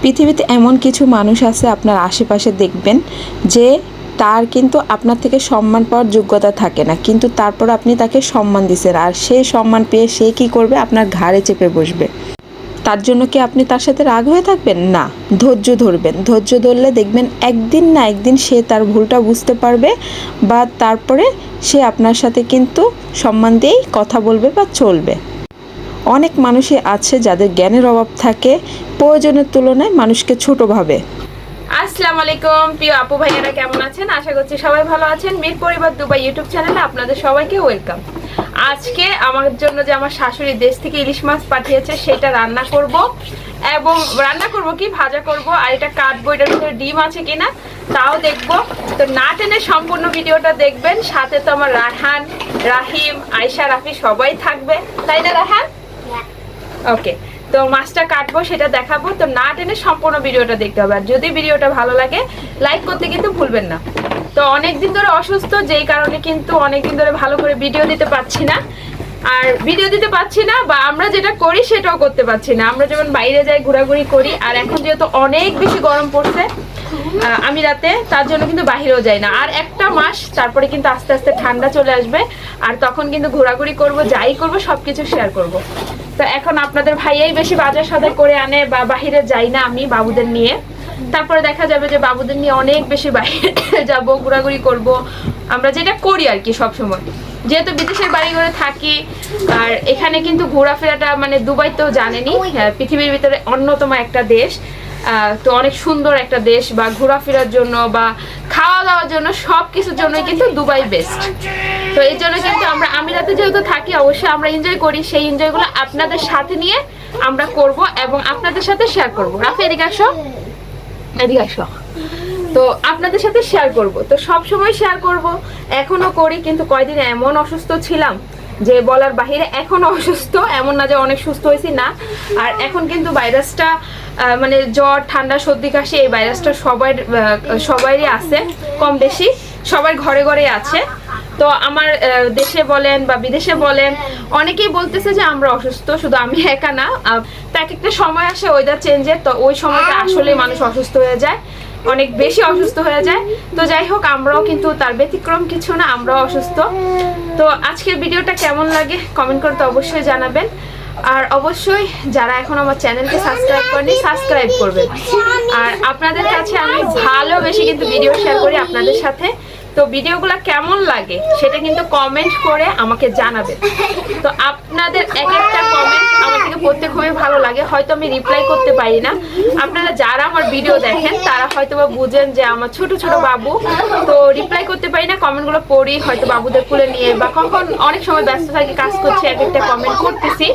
পৃথিবীতে এমন কিছু মানুষ আছে আপনার আশেপাশে দেখবেন যে তার কিন্তু আপনার থেকে সম্মান পাওয়ার যোগ্যতা থাকে না, কিন্তু তারপর আপনি তাকে সম্মান দিচ্ছেন, আর সেই সম্মান পেয়ে সে কী করবে, আপনার ঘাড়ে চেপে বসবে। তার জন্য কি আপনি তার সাথে রাগ হয়ে থাকবেন? না, ধৈর্য ধরবেন। ধৈর্য ধরলে দেখবেন একদিন না একদিন সে তার ভুলটা বুঝতে পারবে, বা তারপরে সে আপনার সাথে কিন্তু সম্মান দিয়েই কথা বলবে বা চলবে। অনেক মানুষই আছে যাদের জ্ঞানের অভাব থাকে, প্রয়োজনের তুলনায় মানুষকে ছোট ভাবে। আসসালামু আলাইকুম প্রিয় আপু ভাইয়ারা, কেমন আছেন? আশা করছি সবাই ভালো আছেন। মীর পরিবার দুবাই ইউটিউব চ্যানেলে আপনাদের সবাইকে ওয়েলকাম। আজকে আমার জন্য যে আমার শাশুড়ি দেশ থেকে ইলিশ মাছ পাঠিয়েছে সেটা রান্না করব, এবং রান্না করব কি ভাজা করব, আর এটা কাটবো, এটার ভিতরে ডিম আছে কিনা তাও দেখবো। তো না টেনে সম্পূর্ণ ভিডিওটা দেখবেন। সাথে তো আমার রায়হান, রাহিম, আয়শা, রাফি সবাই থাকবে, তাই না রায়হান? ওকে, তো মাছটা কাটবো সেটা দেখাবো। তো না টেনে সম্পূর্ণ ভিডিওটা দেখতে হবে, আর যদি ভিডিওটা ভালো লাগে লাইক করতে কিন্তু ভুলবেন না। তো অনেকদিন ধরে অসুস্থ, যেই কারণে কিন্তু অনেকদিন ধরে ভালো করে ভিডিও দিতে পারছি না, আর ভিডিও দিতে পারছি না, বা আমরা যেটা করি সেটাও করতে পারছি না। আমরা যেমন বাইরে যাই, ঘোরাঘুরি করি, আর এখন যেহেতু অনেক বেশি গরম পড়ছে আমি রাতে, তার জন্য কিন্তু বাহিরেও যাই না। আর একটা মাস তারপরে কিন্তু আস্তে আস্তে ঠান্ডা চলে আসবে, আর তখন কিন্তু ঘোরাঘুরি করব, যাই করব সবকিছু শেয়ার করব। তো এখন আপনাদের ভাইয়াই বেশি বাজার সদাই করে আনে, বা বাহিরে যাই না আমি বাবুদের নিয়ে। তারপরে দেখা যাবে যে বাবুদের নিয়ে অনেক বেশি বাইরে যাব, ঘোরাঘুরি করব, আমরা যেটা করি আর কি সব সময়। যেহেতু বিদেশের বাড়ি ঘরে থাকি, আর এখানে কিন্তু ঘোরাফেরাটা মানে দুবাই তো জানেনই, পৃথিবীর ভিতরে অন্যতম একটা দেশ। তো অনেক সুন্দর একটা দেশ, বা ঘোরাফেরার জন্য বা খাওয়া দাওয়ার জন্য সব কিছুর জন্যই কিন্তু দুবাই বেস্ট। তো এই জন্য কিন্তু আমরা আমিরাতে যেহেতু থাকি, অবশ্যই আমরা এনজয় করি, সেই এনজয়গুলো আপনাদের সাথে নিয়ে আমরা করব এবং আপনাদের সাথে শেয়ার করব। রাফি এদিকে আসো, এদিকে আসো। তো আপনাদের সাথে শেয়ার করব, তো সব সময় শেয়ার করব, এখনো করি, কিন্তু কয়দিন এমন অসুস্থ ছিলাম যে বলার বাহিরে। এখনো অসুস্থ, এমন না যে অনেক সুস্থ হয়েছি না। আর এখন কিন্তু ভাইরাসটা মানে জ্বর, ঠান্ডা, সর্দি, কাশি, এই ভাইরাসটা সবারই আছে, কম বেশি সবার ঘরে ঘরে আছে। তো আমার দেশে বলেন বা বিদেশে বলেন, অনেকেই বলতেছে যে আমরা অসুস্থ, শুধু আমি একা না। তো এক একটা সময় আসে ওয়েদার চেঞ্জের, তো ওই সময়টা আসলে মানুষ অসুস্থ হয়ে যায়, অনেক বেশি অসুস্থ হয়ে যায়। তো যাই হোক, আমরাও কিন্তু তার ব্যতিক্রম কিছু না, আমরাও অসুস্থ। তো আজকের ভিডিওটা কেমন লাগে কমেন্ট করতে অবশ্যই জানাবেন, আর অবশ্যই যারা এখন আমার চ্যানেলকে সাবস্ক্রাইব করেনি সাবস্ক্রাইব করবেন। আর আপনাদের কাছে আমি ভালোবেসে কিন্তু ভিডিও শেয়ার করি আপনাদের সাথে। তো ভিডিওগুলো কেমন লাগে সেটা কিন্তু কমেন্ট করে আমাকে জানাবেন। তো আপনাদের এক একটা কমেন্ট আমার থেকে পড়তে খুবই ভালো লাগে। হয়তো আমি রিপ্লাই করতে পারি না, আপনারা যারা আমার ভিডিও দেখেন তারা হয়তো বা বুঝেন যে আমার ছোট ছোট বাবু, তো রিপ্লাই করতে পারি না। কমেন্টগুলো পড়ি হয়তো বাবুদের কোলে নিয়ে, বা কখন অনেক সময় ব্যস্ত থাকি, কাজ করছি, এক একটা কমেন্ট করতেছি,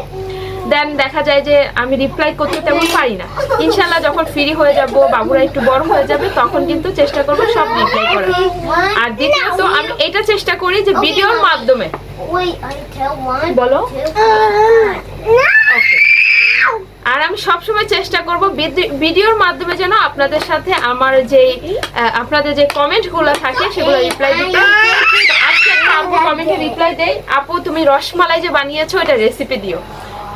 দেন দেখা যায় যে আমি রিপ্লাই করতে তেমন পারি না। ইনশাল্লাহ যখন ফ্রি হয়ে যাব, বাবুরা একটু বড় হয়ে যাবে, তখন কিন্তু চেষ্টা করব সব রিপ্লাই করার। আর দ্বিতীয়ত আমি এটা চেষ্টা করি যে ভিডিওর মাধ্যমে, বলো, আর আমি সবসময় চেষ্টা করব ভিডিওর মাধ্যমে যেন আপনাদের সাথে আমার যে আপনাদের যে কমেন্টগুলো থাকে সেগুলো রিপ্লাই দিতে। আজকে একটা আপু কমেন্টে রিপ্লাই দেয়, আপু তুমি রসমালাই যে বানিয়েছো এটা রেসিপি দিও।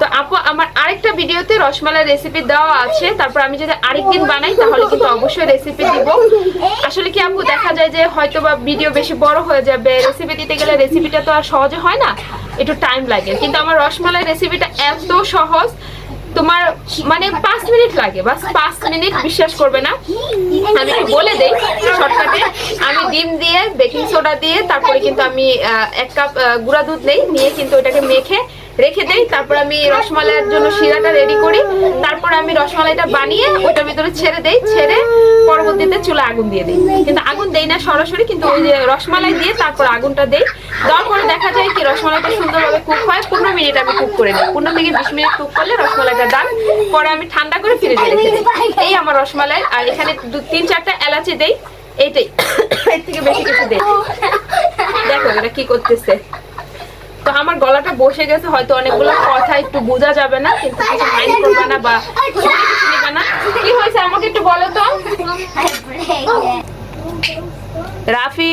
তো আপু আমার আরেকটা ভিডিওতে রসমালাই রেসিপি দেওয়া আছে, তারপর আমি যদি আরেকদিন বানাই তাহলে কিন্তু অবশ্যই রেসিপি দিব। আসলে কি আপু, দেখা যায় যে হয়তো বা ভিডিও বেশি বড় হয়ে যাবে, রেসিপি দিতে গেলে রেসিপিটা তো আর সহজে হয় না, একটু টাইম লাগে। কিন্তু আমার রসমালাই রেসিপিটা এত সহজ, তোমার মানে 5 মিনিট লাগে, বাস 5 মিনিট, বিশ্বাস করবে না। আমি একটু বলে দেই শর্টকাটে। আমি ডিম দিয়ে, বেকিং সোডা দিয়ে, তারপরে কিন্তু আমি 1 কাপ গুঁড়া দুধ নেই, নিয়ে কিন্তু ওটাকে মেখে রেখে দেই। তারপর আমি রসমালাইয়ের জন্য শিরাটা রেডি করি, তারপর আমি রসমালাইটা বানিয়ে ওটার ভিতরে ছেড়ে দেই, ছেড়ে পরবর্তীতে চুলা আগুন দিয়ে দিই। কিন্তু আগুন দেই না সরাসরি, কিন্তু ওই যে রসমালাই দিয়ে তারপর আগুনটা দেই। দেওয়ার পরে দেখা যায় কি রসমালাইটা সুন্দরভাবে কুক হয়। 15 মিনিট আমি কুক করে নিই, 15 থেকে 20 মিনিট কুক করলে রসমালাইটা ডান। পরে আমি ঠান্ডা করে ফ্রিজে রেখে দিই। এই আমার রসমালাই। আর এখানে 3-4টা এলাচি দেই, এইটাই, এর থেকে বেশি কিছু দেই। দেখো এটা কি করতেছে। তো আমার গলাটা বসে গেছে, হয়তো অনেকগুলো কথা একটু বোঝা যাবে না, কিন্তু কিছু মাইন্ড করবে না বা নেবে না। কি হয়েছে আমাকে একটু বলো তো রাফি।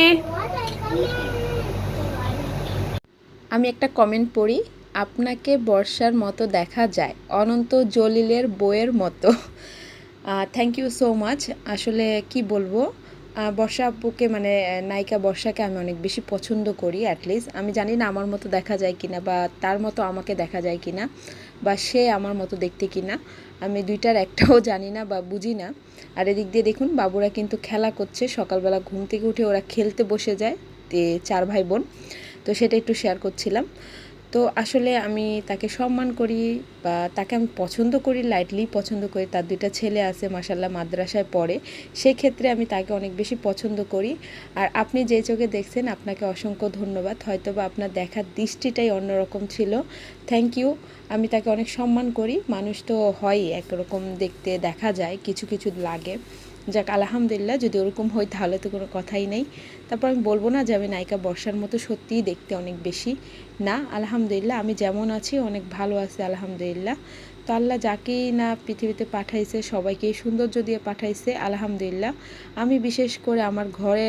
আমি একটা কমেন্ট পড়ি, আপনাকে বর্ষার মতো দেখা যায়, অনন্ত জলিলের বইয়ের মতো। Thank you so much. আসলে কি বলবো, বর্ষা আপুকে মানে নায়িকা বর্ষাকে আমি অনেক বেশি পছন্দ করি। অ্যাটলিস্ট আমি জানি না আমার মতো দেখা যায় কিনা, বা তার মতো আমাকে দেখা যায় কিনা, বা সে আমার মতো দেখতে কিনা। আমি দুইটার একটাও জানি না বা বুঝি না। আর এদিক দিয়ে দেখুন বাবুরা কিন্তু খেলা করছে, সকালবেলা ঘুম থেকে উঠে ওরা খেলতে বসে যায়, 4 ভাই বোন। তো সেটা একটু শেয়ার করছিলাম। তো আসলে আমি তাকে সম্মান করি, বা তাকে আমি পছন্দ করি, লাইটলি পছন্দ করি। তার 2টা ছেলে আছে মাশাআল্লাহ, মাদ্রাসায় পড়ে। সেক্ষেত্রে আমি তাকে অনেক বেশি পছন্দ করি। আর আপনি যে চোখে দেখছেন আপনাকে অসংখ্য ধন্যবাদ। হয়তোবা আপনার দেখার দৃষ্টিটাই অন্যরকম ছিল। Thank you. আমি তাকে অনেক সম্মান করি। মানুষ তো হয়ই একরকম দেখতে, দেখা যায় কিছু কিছু লাগে। যাক আলহামদুলিল্লাহ, যদি ওরকম হয় তাহলে তো কোনো কথাই নেই। তারপর আমি বলবো না যে আমি নায়িকা বর্ষার মতো সত্যিই দেখতে অনেক বেশি, না। আলহামদুলিল্লাহ আমি যেমন আছি অনেক ভালো আছি আলহামদুলিল্লাহ। তো আল্লাহ যাকেই না পৃথিবীতে পাঠাইছে সবাইকেই সৌন্দর্য দিয়ে পাঠাইছে আলহামদুলিল্লাহ। আমি বিশেষ করে আমার ঘরে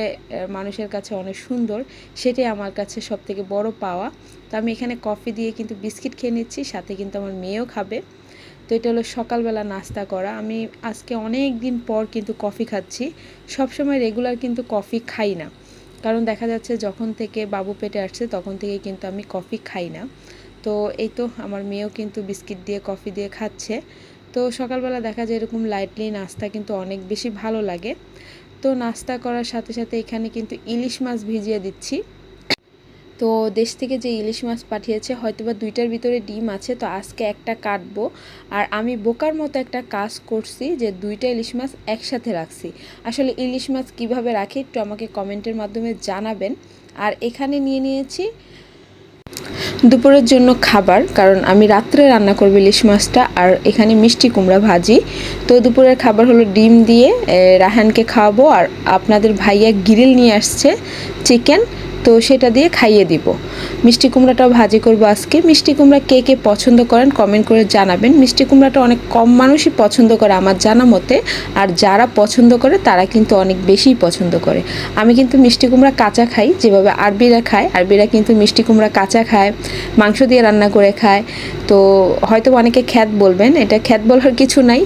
মানুষের কাছে অনেক সুন্দর, সেটাই আমার কাছে সবথেকে বড় পাওয়া। তো আমি এখানে কফি দিয়ে কিন্তু বিস্কিট খেয়ে নিচ্ছি, সাথে কিন্তু আমার মেয়েও খাবে। তো এটা হলো সকালবেলা নাস্তা করা। আমি আজকে অনেক দিন পর কিন্তু কফি খাচ্ছি। সবসময় রেগুলার কিন্তু কফি খাই না, কারণ দেখা যাচ্ছে যখন থেকে বাবু পেটে আসছে তখন থেকে কিন্তু আমি কফি খাই না। তো এই তো আমার মেয়েও কিন্তু বিস্কিট দিয়ে কফি দিয়ে খাচ্ছে। তো সকালবেলা দেখা যায় এরকম লাইটলি নাস্তা কিন্তু অনেক বেশি ভালো লাগে। তো নাস্তা করার সাথে সাথে এখানে কিন্তু ইলিশ মাছ ভিজিয়ে দিচ্ছি। তো দেশ থেকে যে ইলিশ মাছ পাঠিয়েছে, হয়তোবা 2টার ভিতরে ডিম আছে, তো আজকে একটা কাটবো। আর আমি বোকার মতো একটা কাজ করছি যে 2টা ইলিশ মাছ একসাথে রাখছি। আসলে ইলিশ মাছ কিভাবে রাখি একটু আমাকে কমেন্টের মাধ্যমে জানাবেন। আর এখানে নিয়ে নিয়েছি দুপুরের জন্য খাবার, কারণ আমি রাত্রে রান্না করব ইলিশ মাছটা। আর এখানে মিষ্টি কুমড়া ভাজি। তো দুপুরের খাবার হলো ডিম দিয়ে রাহানকে খাওয়াবো। আর আপনাদের ভাইয়া গ্রিল নিয়ে আসছে চিকেন, তো সেটা দিয়ে খাইয়ে দিব। মিষ্টি কুমড়াটাও ভাজি করব আজকে। মিষ্টি কুমড়া কে কে পছন্দ করেন কমেন্ট করে জানাবেন। মিষ্টি কুমড়াটা অনেক কম মানুষই পছন্দ করে আমার জানা মতে, আর যারা পছন্দ করে তারা কিন্তু অনেক বেশিই পছন্দ করে। আমি কিন্তু মিষ্টি কুমড়া কাঁচা খাই, যেভাবে আরবিরা খায়। আরবিরা কিন্তু মিষ্টি কুমড়া কাঁচা খায়, মাংস দিয়ে রান্না করে খায়। তো হয়তো অনেকে খ্যাত বলবেন, এটা খ্যাত বলার কিছু নাই।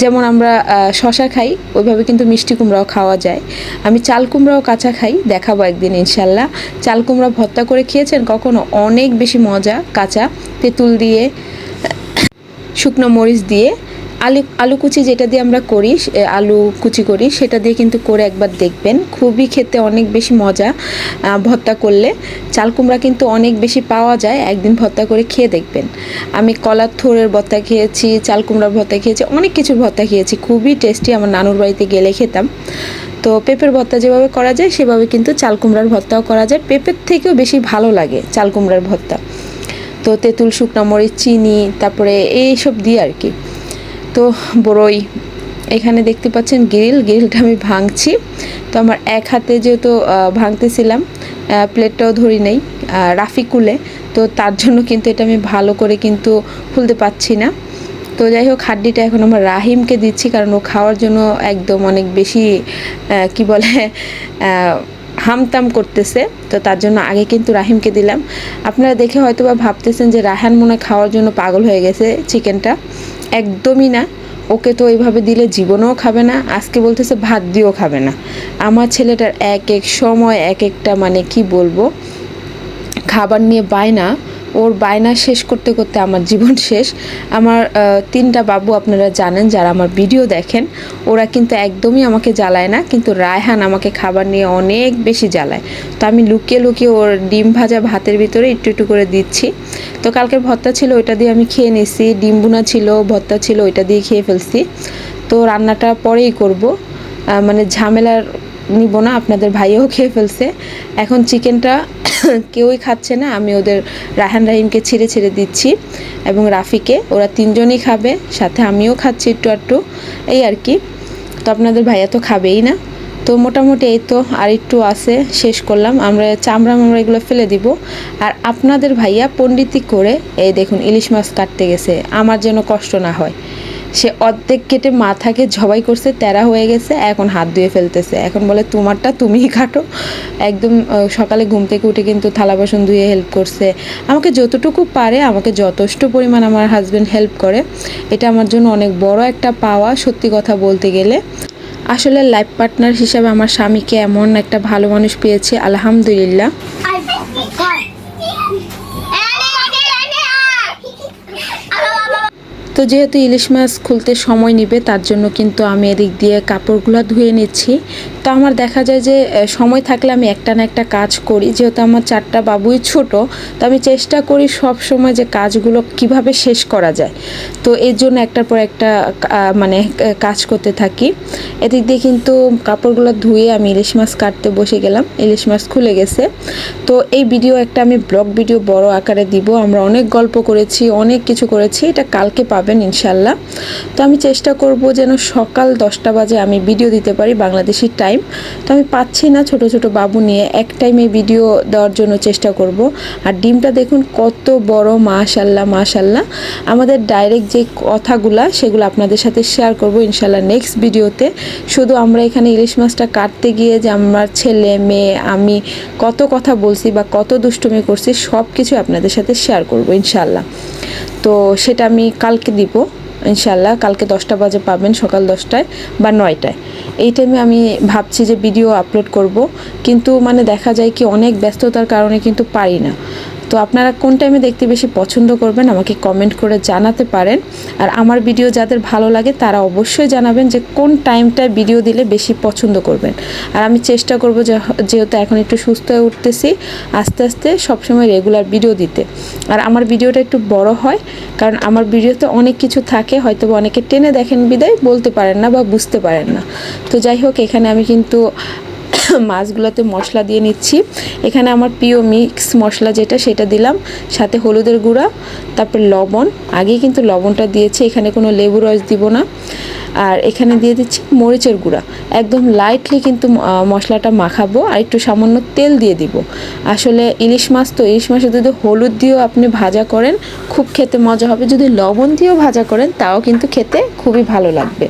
যেমন আমরা শশা খাই, ওইভাবে কিন্তু মিষ্টি কুমড়াও খাওয়া যায়। আমি চাল কুমড়াও কাঁচা খাই, দেখাবো একদিন ইনশাল্লাহ। চাল কুমড়া ভর্তা করে খেয়েছেন কখনো? অনেক বেশি মজা, কাঁচা তেঁতুল দিয়ে, শুকনো মরিচ দিয়ে, আলু কুচি যেটা দিয়ে আমরা করি, আলু কুচি করি, সেটা দিয়ে কিন্তু করে একবার দেখবেন, খুবই খেতে অনেক বেশি মজা। ভর্তা করলে চাল কুমড়া কিন্তু অনেক বেশি পাওয়া যায়, একদিন ভর্তা করে খেয়ে দেখবেন। আমি কলার থোড়ের ভর্তা খেয়েছি, চাল কুমড়ার ভর্তা খেয়েছি, অনেক কিছুর ভর্তা খেয়েছি, খুবই টেস্টি। আমার নানুর বাড়িতে গেলে খেতাম। তো পেঁপের ভর্তা যেভাবে করা যায় সেভাবে কিন্তু চাল কুমড়ার ভর্তাও করা যায়, পেঁপের থেকেও বেশি ভালো লাগে চাল কুমড়ার ভর্তা। তো তেঁতুল, শুকনো মরিচ, চিনি, তারপরে এইসব দিয়ে আর কি। তো বড়ই, এখানে দেখতে পাচ্ছেন গ্রিলটা আমি ভাঙছি। তো আমার এক হাতে যেহেতু ভাঙতেছিলাম, প্লেটটাও ধরি নেই রাফি কুলে, তো তার জন্য কিন্তু এটা আমি ভালো করে কিন্তু খুলতে পারছি না। তো যাই হোক, হাড্ডিটা এখন আমার রাহিমকে দিচ্ছি, কারণ ও খাওয়ার জন্য একদম অনেক বেশি কি বলে হামতাম করতেছে। তো তার জন্য আগে কিন্তু রাহিমকে দিলাম। আপনারা দেখে হয়তো বা ভাবতেছেন যে রাহান মনে খাওয়ার জন্য পাগল হয়ে গেছে চিকেনটা। একদমই না, ওকে তো এইভাবে দিলে জীবনেও খাবে না, আজকে বলতেছে ভাত দিয়েও খাবে না। আমার ছেলেটার এক এক সময় এক একটা মানে কি বলবো, খাবার নিয়ে বায়না, ওর বায়না শেষ করতে করতে আমার জীবন শেষ। আমার 3টা বাবু আপনারা জানেন যারা আমার ভিডিও দেখেন, ওরা কিন্তু একদমই আমাকে জ্বালায় না, কিন্তু রায়হান আমাকে খাবার নিয়ে অনেক বেশি জ্বালায়। তো আমি লুকিয়ে লুকিয়ে ওর ডিম ভাজা ভাতের ভিতরে একটু একটু করে দিচ্ছি। তো কালকের ভর্তা ছিল, ওইটা দিয়ে আমি খেয়ে নিছি। ডিম বুনা ছিল, ভর্তা ছিল, ওইটা দিয়ে খেয়ে ফেলছি। তো রান্নাটা পরেই করব, মানে ঝামেলার নিব না। আপনাদের ভাইও খেয়ে ফেলছে, এখন চিকেনটা কেউই খাচ্ছে না। আমি ওদের রাহান রাহিমকে ছেড়ে ছেড়ে দিচ্ছি, এবং রাফিকে, ওরা 3জনই খাবে, সাথে আমিও খাচ্ছি একটু একটু, এই আর কি। তো আপনাদের ভাইয়া তো খাবেই না। তো মোটামুটি এই তো আর একটু আছে, শেষ করলাম। আমরা চামড়া এগুলো ফেলে দিব। আর আপনাদের ভাইয়া পণ্ডিতি করে এই দেখুন ইলিশ মাছ কাটতে গেছে, আমার যেন কষ্ট না হয়। সে অর্ধেক কেটে মাথাকে জবাই করছে, তেরা হয়ে গেছে, এখন হাত ধুয়ে ফেলতেছে। এখন বলে তোমারটা তুমিই কাটো। একদম সকালে ঘুম থেকে উঠে কিন্তু থালা বাসন ধুয়ে হেল্প করছে আমাকে, যতটুকু পারে আমাকে যথেষ্ট পরিমাণ আমার হাজব্যান্ড হেল্প করে। এটা আমার জন্য অনেক বড় একটা পাওয়া, সত্যি কথা বলতে গেলে। আসলে লাইফ পার্টনার হিসাবে আমার স্বামীকে এমন একটা ভালো মানুষ পেয়েছি, আলহামদুলিল্লাহ। তো যেহেতু ইলিশ মাছ খুলতে সময় নেবে, তার জন্য কিন্তু আমি এদিক দিয়ে কাপড়গুলো ধুয়ে নিচ্ছি। তো আমার দেখা যায় যে সময় থাকলে আমি একটা না একটা কাজ করি, যেহেতু আমার 4টা বাবুই ছোট, তো আমি চেষ্টা করি সব সময় যে কাজগুলো কিভাবে শেষ করা যায়। তো এর জন্য একটার পর একটা মানে কাজ করতে থাকি। এদিক দিয়ে কিন্তু কাপড়গুলো ধুয়ে আমি ইলিশ মাছ কাটতে বসে গেলাম। ইলিশ মাছ খুলে গেছে। তো এই ভিডিও একটা আমি ব্লগ ভিডিও বড় আকারে দিব। আমরা অনেক গল্প করেছি, অনেক কিছু করেছি, এটা কালকে পাবেন ইনশাল্লাহ। তো আমি চেষ্টা করব যেন সকাল 10টা বাজে আমি ভিডিও দিতে পারি, বাংলাদেশি টাইম। তো আমি পাচ্ছি না, ছোট ছোট বাবু নিয়ে এক টাইমে ভিডিও দেওয়ার জন্য চেষ্টা করব। আর ডিমটা দেখুন কত বড়, মাশাল্লাহ মাশাল্লাহ। আমাদের ডাইরেক্ট যে কথাগুলা সেগুলো আপনাদের সাথে শেয়ার করব ইনশাল্লাহ নেক্সট ভিডিওতে। শুধু আমরা এখানে ইলিশ মাছটা কাটতে গিয়ে যে আমার ছেলে মেয়ে আমি কত কথা বলছি বা কত দুষ্টুমি করছি সব কিছু আপনাদের সাথে শেয়ার করব ইনশাল্লাহ। তো সেটা আমি কালকে দিব ইনশাল্লাহ। কালকে 10টা বাজে পাবেন, সকাল 10টায় বা 9টায়। এই টাইমে আমি ভাবছি যে ভিডিও আপলোড করব, কিন্তু মানে দেখা যায় কি অনেক ব্যস্ততার কারণে কিন্তু পারি না। তো আপনারা কোন টাইমে দেখতে বেশি পছন্দ করবেন আমাকে কমেন্ট করে জানাতে পারেন। আর আমার ভিডিও যাদের ভালো লাগে তারা অবশ্যই জানাবেন যে কোন টাইমটায় ভিডিও দিলে বেশি পছন্দ করবেন। আর আমি চেষ্টা করব যেহেতু এখন একটু সুস্থ হয়ে উঠতেছি, আস্তে আস্তে সবসময় রেগুলার ভিডিও দিতে। আর আমার ভিডিওটা একটু বড় হয়, কারণ আমার ভিডিওতে অনেক কিছু থাকে, হয়তো অনেকে টেনে দেখেন বিদায় বলতে পারেন না বা বুঝতে পারেন না। তো যাই হোক, এখানে আমি কিন্তু মাছগুলোতে মশলা দিয়ে নিচ্ছি। এখানে আমার প্রিয় মিক্স মশলা যেটা, সেটা দিলাম, সাথে হলুদের গুঁড়া, তারপর লবণ। আগেই কিন্তু লবণটা দিয়েছি, এখানে কোনো লেবু রস দিব না। আর এখানে দিয়ে দিচ্ছি মরিচের গুঁড়া। একদম লাইটলি কিন্তু মশলাটা মাখাবো, আর একটু সামান্য তেল দিয়ে দিব। আসলে ইলিশ মাছ তো, ইলিশ মাছে যদি হলুদ দিয়েও আপনি ভাজা করেন খুব খেতে মজা হবে, যদি লবণ দিয়েও ভাজা করেন তাও কিন্তু খেতে খুবই ভালো লাগবে।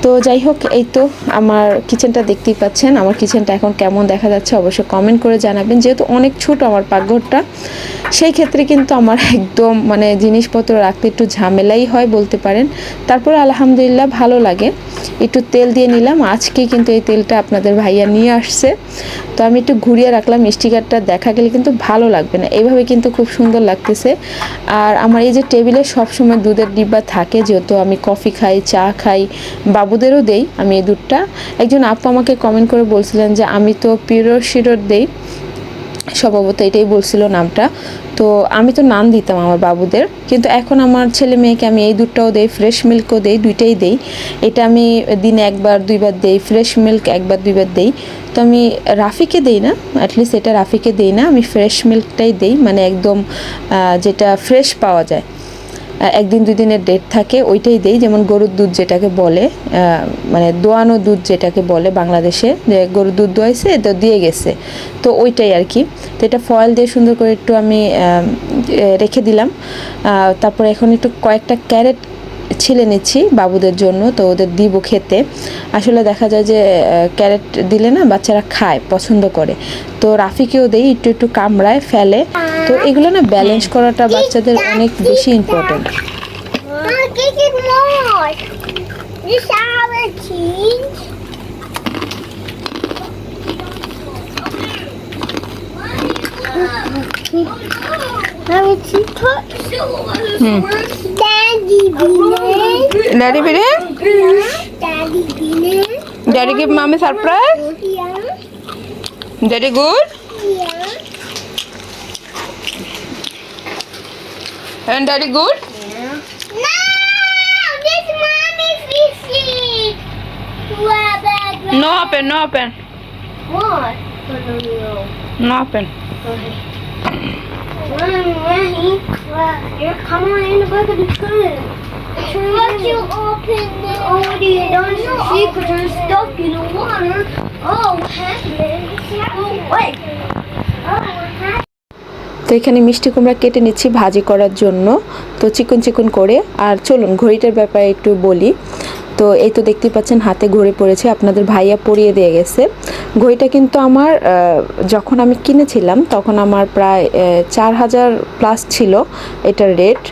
তো যাই হোক, এই তো আমার কিচেনটা দেখতেই পাচ্ছেন। আমার কিচেনটা এখন কেমন দেখা যাচ্ছে অবশ্যই কমেন্ট করে জানাবেন। যেহেতু অনেক ছোট আমার পাকঘরটা, সেই ক্ষেত্রে কিন্তু আমার একদম মানে জিনিসপত্র রাখতে একটু ঝামেলাই হয় বলতে পারেন। তারপরে আলহামদুলিল্লাহ ভালো লাগে। একটু তেল দিয়ে নিলাম, আজকে কিন্তু এই তেলটা আপনাদের ভাইয়া নিয়ে আসছে। তো আমি একটু ঘুরিয়ে রাখলাম, স্টিকারটা দেখা গেলে কিন্তু ভালো লাগবে না, এইভাবে কিন্তু খুব সুন্দর লাগতেছে। আর আমার এই যে টেবিলে সবসময় দুধের ডিব্বা থাকে, যেহেতু আমি কফি খাই, চা খাই, বাবুদেরও দেই আমি এই দুধটা। একজন আপু আমাকে কমেন্ট করে বলছিলেন যে আমি তো পিওর শিরোর দেই, সম্ভবত এটাই বলছিল নামটা। তো আমি তো নান দিতাম আমার বাবুদের, কিন্তু এখন আমার ছেলে মেয়েকে আমি এই দুধটাও দেই, ফ্রেশ মিল্কও দেই, দুইটাই দেই। এটা আমি দিনে 1-2বার দেই, ফ্রেশ মিল্ক 1-2বার দেই। তো আমি রাফিকে দেই না, অ্যাটলিস্ট এটা রাফিকে দেই না, আমি ফ্রেশ মিল্কটাই দেই, মানে একদম যেটা ফ্রেশ পাওয়া যায়, 1-2 দিনের ডেট থাকে ওইটাই দেই। যেমন গরুর দুধ যেটাকে বলে, মানে দোয়ানো দুধ যেটাকে বলে বাংলাদেশে, যে গরুর দুধ দোয়াইছে তো দিয়ে গেছে, তো ওইটাই আর কি। তো এটা ফয়েল দিয়ে সুন্দর করে একটু আমি রেখে দিলাম। তারপর এখন একটু কয়েকটা ক্যারেট ছিলে নিচ্ছি বাবুদের জন্য, তো ওদের দিব খেতে। আসলে দেখা যায় যে ক্যারেট দিলে না বাচ্চারা খায়, পছন্দ করে। তো রাফিকেও দেই, একটু একটু কামড়ায়, ফেলে। তো এগুলো না ব্যালেন্স করাটা বাচ্চাদের অনেক বেশি important. Daddy beer? Daddy give mommy surprise? Daddy good? And daddy good? No! This mommy fishing! No open, no open. What? No open. Okay. You're coming in the back of the tree. But you open it. Oh, dear, don't you secrets and stuff in the water. Oh, what happened? Oh, wait. Oh, what happened? তো এখানে মিষ্টি কুমড়া কেটে নিচ্ছি ভাজি করার জন্য, তো চিকন চিকন করে। আর চলুন ঘড়িটার ব্যাপারে একটু বলি। তো এই তো দেখতেই পাচ্ছেন হাতে ঘড়ি পড়েছে, আপনাদের ভাইয়া পরিয়ে দিয়ে গেছে। ঘড়িটা কিন্তু আমার যখন আমি কিনেছিলাম তখন আমার প্রায় 4000 প্লাস ছিল এটার রেট।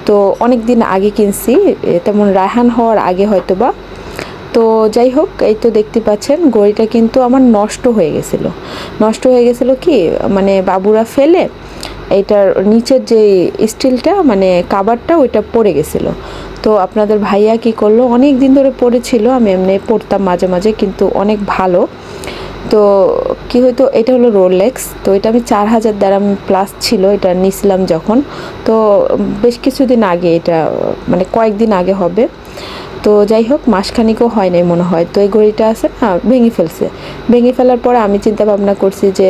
তো অনেক দিন আগে কিনছি, তেমন রায়হান হওয়ার আগে হয়তো বা। তো যাই হোক, এই তো দেখতে পাচ্ছেন ঘড়িটা কিন্তু আমার নষ্ট হয়ে গেছিলো কি মানে বাবুরা ফেলে এইটার নিচের যে স্টিলটা মানে কাভারটা ওইটা পড়ে গেছিলো। তো আপনাদের ভাইয়া কি করলো, অনেক দিন ধরে পড়েছিল, আমি এমনি পড়তাম মাঝে মাঝে, কিন্তু অনেক ভালো। তো কি হয়তো এটা হলো রোলেক্স, তো এটা আমি 4000 দারাম প্লাস ছিল এটা নিছিলাম যখন। তো বেশ কিছুদিন আগে, এটা মানে কয়েকদিন আগে হবে। তো যাই হোক, মাসখানিকও হয় নাই মনে হয়। তো এই ঘড়িটা আছে না, ভেঙে ফেলার পরে আমি চিন্তা ভাবনা করছি যে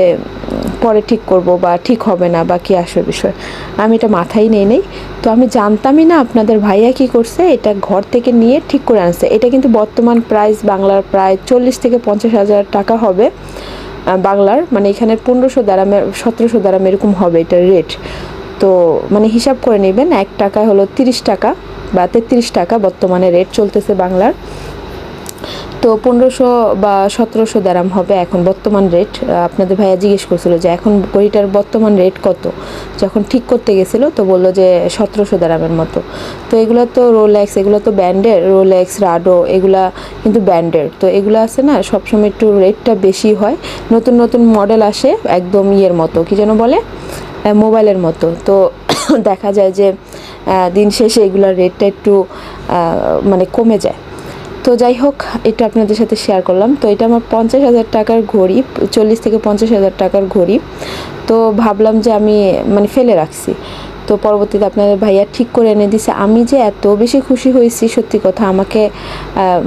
পরে ঠিক করব বা ঠিক হবে না বা কী আসবে বিষয়, আমি এটা মাথায় নেই। তো আমি জানতামই না আপনাদের ভাইয়া কি করছে, এটা ঘর থেকে নিয়ে ঠিক করে আনছে। এটা কিন্তু বর্তমান প্রাইস বাংলার প্রায় 40 থেকে 50 হাজার টাকা হবে বাংলার, মানে এখানে 1500 দারামের 1700 দারাম এরকম হবে এটার রেট। তো মানে হিসাব করে নেবেন, 1 টাকায় হলো 30 টাকা বা 33 টাকা বর্তমানে রেট চলতেছে বাংলার। তো 1500 বা 1700 দারাম হবে এখন বর্তমান রেট। আপনাদের ভাইয়া জিজ্ঞেস করছিল যে এখন ঘড়িটার বর্তমান রেট কত, যখন ঠিক করতে গেছিলো তো বললো যে 1700 দারামের মতো। তো এগুলো তো রোলেক্স, এগুলো তো ব্র্যান্ডের, রোলেক্স, রাডো এগুলা কিন্তু ব্র্যান্ডের। তো এগুলো আছে না সবসময় একটু রেটটা বেশি হয়, নতুন নতুন মডেল আসে একদম ইয়ের মতো, কি যেন বলে, মোবাইলের মতো। তো দেখা যায় যে দিন শেষে এগুলোর রেটটা একটু মানে কমে যায়। তো যাই হোক, এটা আপনাদের সাথে শেয়ার করলাম। তো এটা আমার 50,000 টাকার ঘড়ি, 40 থেকে 50,000 টাকার ঘড়ি। তো ভাবলাম যে আমি মানে ফেলে রাখছি, তো পরবর্তীতে আপনাদের ভাইয়া ঠিক করে এনে দিছে। আমি যে এত বেশি খুশি হয়েছি সত্যি কথা, আমাকে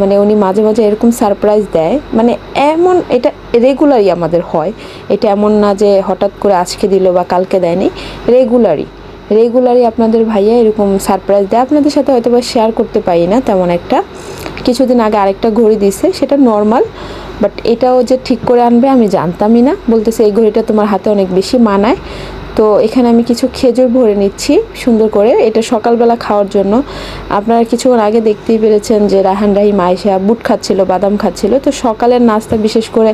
মানে উনি মাঝে মাঝে এরকম সারপ্রাইজ দেয়, মানে এমন এটা রেগুলারই আমাদের হয়, এটা এমন না যে হঠাৎ করে আজকে দিল বা কালকে দেয়নি, রেগুলারই আপনাদের ভাইয়া এরকম সারপ্রাইজ দেয়। আপনাদের সাথে হয়তো বা শেয়ার করতে পারি না তেমন একটা। কিছুদিন আগে আরেকটা ঘড়ি দিছে, সেটা নর্মাল, বাট এটাও যে ঠিক করে আনবে আমি জানতামই না। বলতেছে এই ঘড়িটা তোমার হাতে অনেক বেশি মানায়। তো এখানে আমি কিছু খেজুর ভরে নিচ্ছি সুন্দর করে, এটা সকালবেলা খাওয়ার জন্য। আপনারা কিছুক্ষণ আগে দেখতেই পেরেছেন যে রায়হান রাহিম আয়েশা বুট খাচ্ছিল, বাদাম খাচ্ছিল। তো সকালের নাস্তা বিশেষ করে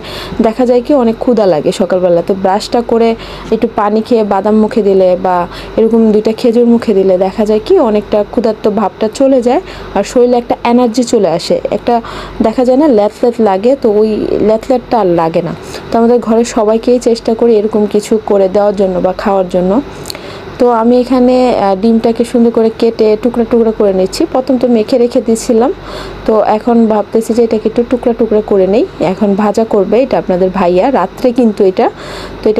দেখা যায় কি অনেক ক্ষুধা লাগে সকালবেলা, তো ব্রাশটা করে একটু পানি খেয়ে বাদাম মুখে দিলে বা এরকম 2টা খেজুর মুখে দিলে দেখা যায় কি অনেকটা ক্ষুধার্ত ভাবটা চলে যায়, আর শরীরে একটা এনার্জি চলে আসে, একটা দেখা যায় না ল্যাথ লাগে, তো ওই ল্যাথটা আর লাগে না। তো আমাদের ঘরের সবাইকেই চেষ্টা করি এরকম কিছু করে দেওয়ার জন্য বা খাওয়ার জন্য। তো আমি এখানে ডিমটাকে সুন্দর করে কেটে টুকরা টুকরা করে নিচ্ছি। প্রথম তো মেখে রেখে দিয়েছিলাম, তো এখন ভাবতেছি যে এটাকে একটু টুকরা টুকরা করে নেই। এখন ভাজা করবে এটা আপনাদের ভাইয়া রাত্রে, কিন্তু এটা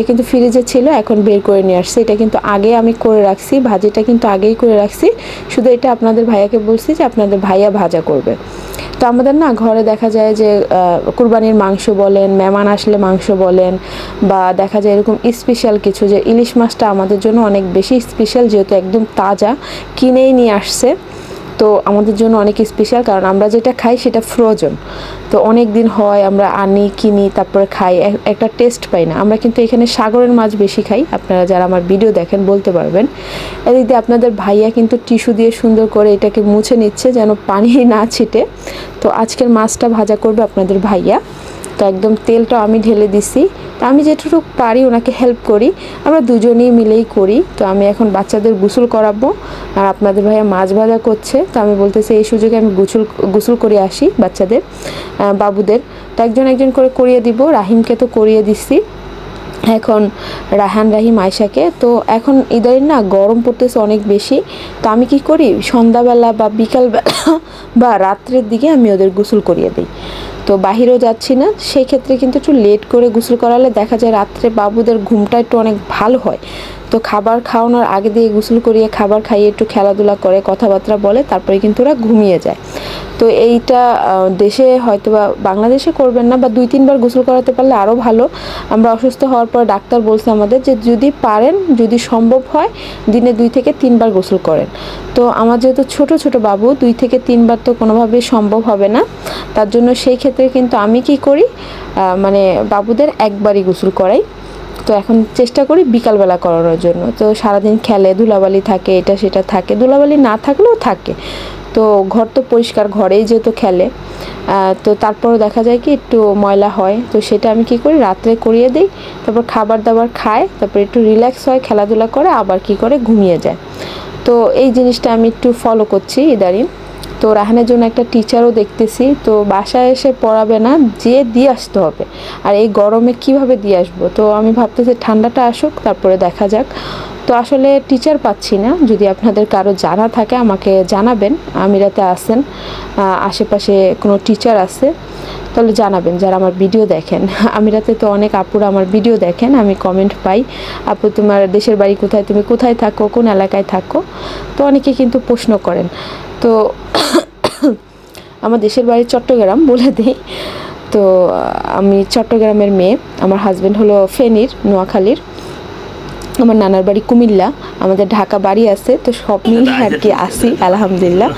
কিন্তু ফ্রিজে ছিল, এখন বের করে নিয়ে আসছে। এটা কিন্তু আগে আমি করে রাখছি, ভাজিটা কিন্তু আগেই করে রাখছি, শুধু এটা আপনাদের ভাইয়াকে বলছি যে আপনাদের ভাইয়া ভাজা করবে। তো আমাদের না ঘরে দেখা যায় যে কুরবানির মাংস বলেন, মেহমান আসলে মাংস বলেন, বা দেখা যায় এরকম স্পেশাল কিছু, যে ইলিশ মাছটা আমাদের জন্য অনেক বেশি স্পেশাল, যেহেতু একদম তাজা কিনেই নিয়ে আসছে। তো আমাদের জন্য অনেক স্পেশাল, কারণ আমরা যেটা খাই সেটা ফ্রোজেন। তো অনেক দিন হয় আমরা আনি, কিনি, তারপরে খাই, একটা টেস্ট পাই না। আমরা কিন্তু এখানে সাগরের মাছ বেশি খাই, আপনারা যারা আমার ভিডিও দেখেন বলতে পারবেন। এদিক দিয়ে আপনাদের ভাইয়া কিন্তু টিস্যু দিয়ে সুন্দর করে এটাকে মুছে নিচ্ছে যেন পানি না ছিটে। তো আজকের মাছটা ভাজা করবে আপনাদের ভাইয়া। তো একদম তেলটা আমি ঢেলে দিছি, তো আমি যেটুকু পারি ওনাকে হেল্প করি, আমরা দুজনেই মিলেই করি। তো আমি এখন বাচ্চাদের গোসল করাবো, আর আপনাদের ভাইয়া মাছ ভাজা করছে। তো আমি বলতেছি এই সুযোগে আমি গোসল করে আসি বাচ্চাদের, বাবুদের। তো একজন করে করিয়ে দিব, রাহিমকে তো করিয়ে দিচ্ছি, এখন রায়হান রাহিম আয়েশাকে। তো এখন ইদারিং না গরম পড়তেছে অনেক বেশি, তো আমি কি করি সন্ধ্যাবেলা বা বিকালবেলা বা রাত্রের দিকে আমি ওদের গোসল করিয়ে দিই। তো বাহিরেও যাচ্ছি না, সেই ক্ষেত্রে কিন্তু একটু লেট করে গোসল করালে দেখা যায় রাত্রে বাবুদের ঘুমটা একটু অনেক ভালো হয়। তো খাবার খাওয়ানোর আগে দিয়ে গোসল করিয়ে খাবার খাইয়ে একটু খেলাধুলা করে কথাবার্তা বলে, তারপরে কিন্তু ওরা ঘুমিয়ে যায়। তো এইটা দেশে হয়তো বা বাংলাদেশে করবেন না, বা 2-3 বার গোসল করাতে পারলে আরও ভালো। আমরা অসুস্থ হওয়ার পর ডাক্তার বলছে আমাদের যে যদি পারেন, যদি সম্ভব হয় দিনে 2 থেকে 3 বার গোসল করেন। তো আমার যেহেতু ছোট বাবু, 2 থেকে 3 বার তো কোনোভাবেই সম্ভব হবে না, তার জন্য সেই ক্ষেত্রে কিন্তু আমি কি করি মানে বাবুদের একবারই গোসল করাই। তো এখন চেষ্টা করি বিকালবেলা করানোর জন্য। তো সারাদিন খেলে, ধুলাবালি থাকে, এটা সেটা থাকে, ধুলাবালি না থাকলেও থাকে। তো ঘর তো পরিষ্কার, ঘরেই যেহেতু খেলে, তো তারপরও দেখা যায় কি একটু ময়লা হয়, তো সেটা আমি কি করি রাত্রে করিয়ে দিই, তারপর খাবার দাবার খায়, তারপর একটু রিল্যাক্স হয়, খেলাধুলা করে, আবার কি করে ঘুমিয়ে যায়। তো এই জিনিসটা আমি একটু ফলো করছি ইদারিং। তো রাহানের জন্য একটা টিচারও দেখতেছি, তো বাসায় এসে পড়াবে না, যেয়ে দিয়ে আসতে হবে। আর এই গরমে কিভাবে দিয়ে আসবো, তো আমি ভাবতেছি ঠান্ডাটা আসুক তারপরে দেখা যাক। তো আসলে টিচার পাচ্ছি না, যদি আপনাদের কারো জানা থাকে আমাকে জানাবেন। আমিরাতে আছেন, আশেপাশে কোনো টিচার আছে তাহলে জানাবেন, যারা আমার ভিডিও দেখেন। আমিরাতে তো অনেক আপুরা আমার ভিডিও দেখেন, আমি কমেন্ট পাই, আপু তোমার দেশের বাড়ি কোথায়, তুমি কোথায় থাকো, কোন এলাকায় থাকো। তো অনেকে কিন্তু প্রশ্ন করেন। তো আমার দেশের বাড়ি চট্টগ্রাম বলে দিই। তো আমি চট্টগ্রামের মেয়ে, আমার হাজব্যান্ড হলো ফেনীর, নোয়াখালীর, আমার নানার বাড়ি কুমিল্লা, আমাদের ঢাকা বাড়ি আছে। তো সব মিলিয়ে আর কি আসি আলহামদুলিল্লাহ।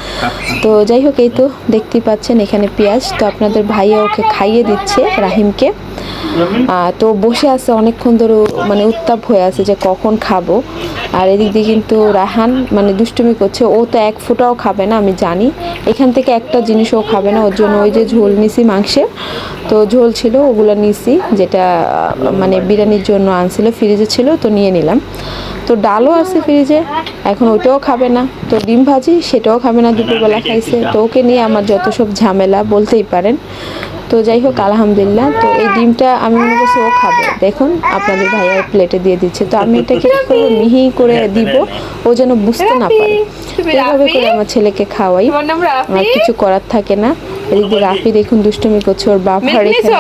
তো যাই হোক, এই তো দেখতেই পাচ্ছেন এখানে পেঁয়াজ, তো আপনাদের ভাইয়া ওকে খাইয়ে দিচ্ছে রাহিমকে। তো বসে আছে অনেকক্ষণ ধরে, মানে উত্তাপ হয়ে আছে যে কখন খাবো। আর এদিক দিয়ে কিন্তু রাহান মানে দুষ্টুমি করছে, ও তো এক ফোঁটাও খাবে না, আমি জানি। এখান থেকে একটা জিনিসও খাবে না, ওর জন্য ওই যে ঝোল নিছি মাংসের, তো ঝোল ছিল ওগুলো নিছি, যেটা মানে বিরিয়ানির জন্য আনছিল, ফ্রিজে ছিল, তো নিয়ে নিলাম। তো ডালও আছে ফ্রিজে, এখন ওইটাও খাবে না। তো ডিম ভাজি সেটাও খাবে না, দুপুরবেলা খাইছে। তো ওকে নিয়ে আমার যত সব ঝামেলা বলতেই পারেন। তো যাই হোক আলহামদুলিল্লাহ। তো এই ডিমটা আমি মনে করছি ও খাবে, দেখুন আপনাদের ভাইয়ার প্লেটে দিয়ে দিচ্ছে। তো আমি এটাকে কী করবো, মিহি করে দিব, ও যেন বুঝতে না পারে। এইভাবে করে আমার ছেলেকে খাওয়াই, আমার কিছু করার থাকে না। এদিকে রাফি দেখুন দুষ্টুমি করছে, ওর বাবার এখানে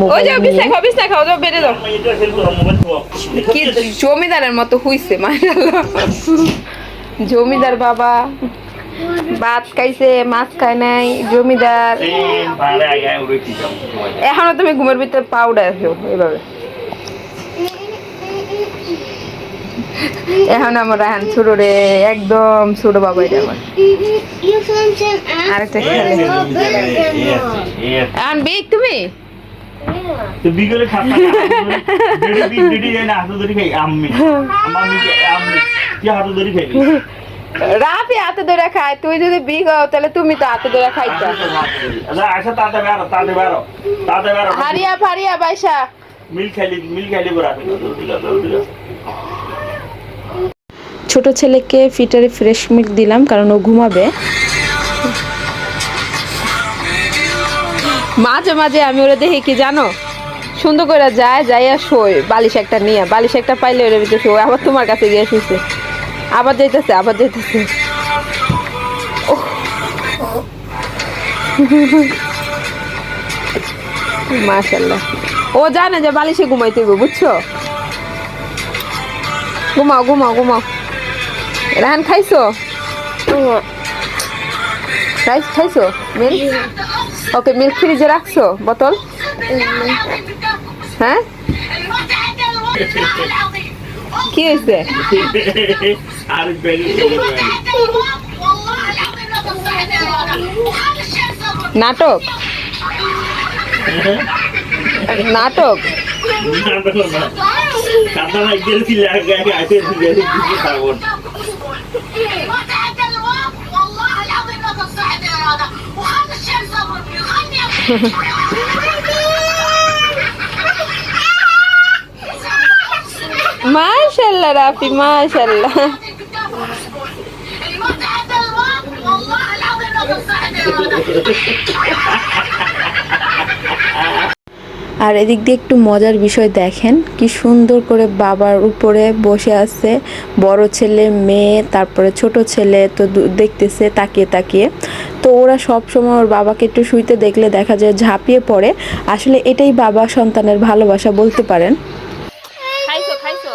মোবাইল নিয়ে। কি জমিদারের মতো হইছে মাশাআল্লাহ। জমিদার বাবা ভাত খাইছে, মাছ খায় নাই, জমিদার। এখনো তুমি ঘুমের ভিতরে পাউডার আছো এইভাবে। এখন আমার রাহান ছোট রে, একদম ছোট বাবা। এটা আমার আরেকটা খেলে। এখন বিগ তুমি তো বিকেলে খাতা ডিডি না হাতে ধরে খাই আম্মি আম্মি আম্মি কি হাতে ধরে খাই রাফি হাতে ধরে খায়, তুই যদি বিগ হও তাহলে তুমি তো হাতে ধরে খাইতা। আচ্ছা তাতে বেরো হারিয়া ফারিয়া বাইসা মিল খাইলি বড় ছোট ছেলেকে ফিটারে ফ্রেশ মিল্ক দিলাম, কারণ ও ঘুমাবে। মাঝে মাঝে আমি ওরা দেখি কি জানো, সুন্দর করে যাইয়া শোয়, বালিশ একটা নিয়ে, বালিশ একটা পাইলে ওরা ভিতরে শোয়, আবার তোমার কাছে গিয়ে শুইছে, আবার যাইতেছে। মাশাআল্লাহ, ও জানে যে বালিশে ঘুমাইতে হইব, বুঝছো? ঘুমাও। রাহান খাইছো? খাইছো মিল্ক? ওকে, মিল্ক ফ্রিজে রাখছো বোতল? হ্যাঁ, কি হয়েছে? আর নাটক কাঁদা না গেছি লাগে আইতে গেছি কিছু খাবো মাশাআল্লাহ রাফি, মাশাআল্লাহ। আর এদিক দিয়ে একটু মজার বিষয় দেখেন, কি সুন্দর করে বাবার উপরে বসে আছে বড় ছেলে, মেয়ে, তারপরে ছোট ছেলে, তো দেখতেছে তাকিয়ে। তো ওরা সব সময় ওর বাবাকে একটু শুইতে দেখলে দেখা যায় ঝাঁপিয়ে পড়ে। আসলে এটাই বাবা সন্তানের ভালোবাসা বলতে পারেন। খাইছো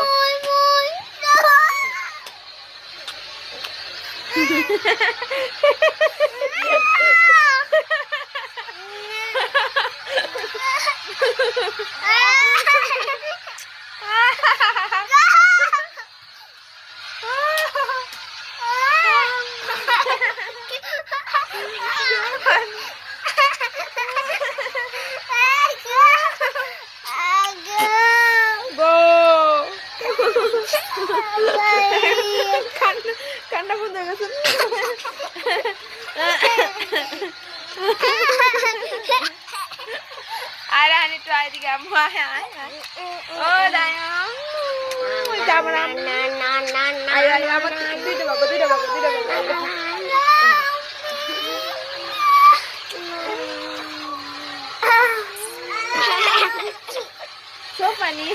আর হানি তো আইদিকে আম্মু আয় আয় আয়। ও দায়া জামরা আয় আয় আমার দুইটা বাবা দুইটা বাবা দুইটা বাবা so funny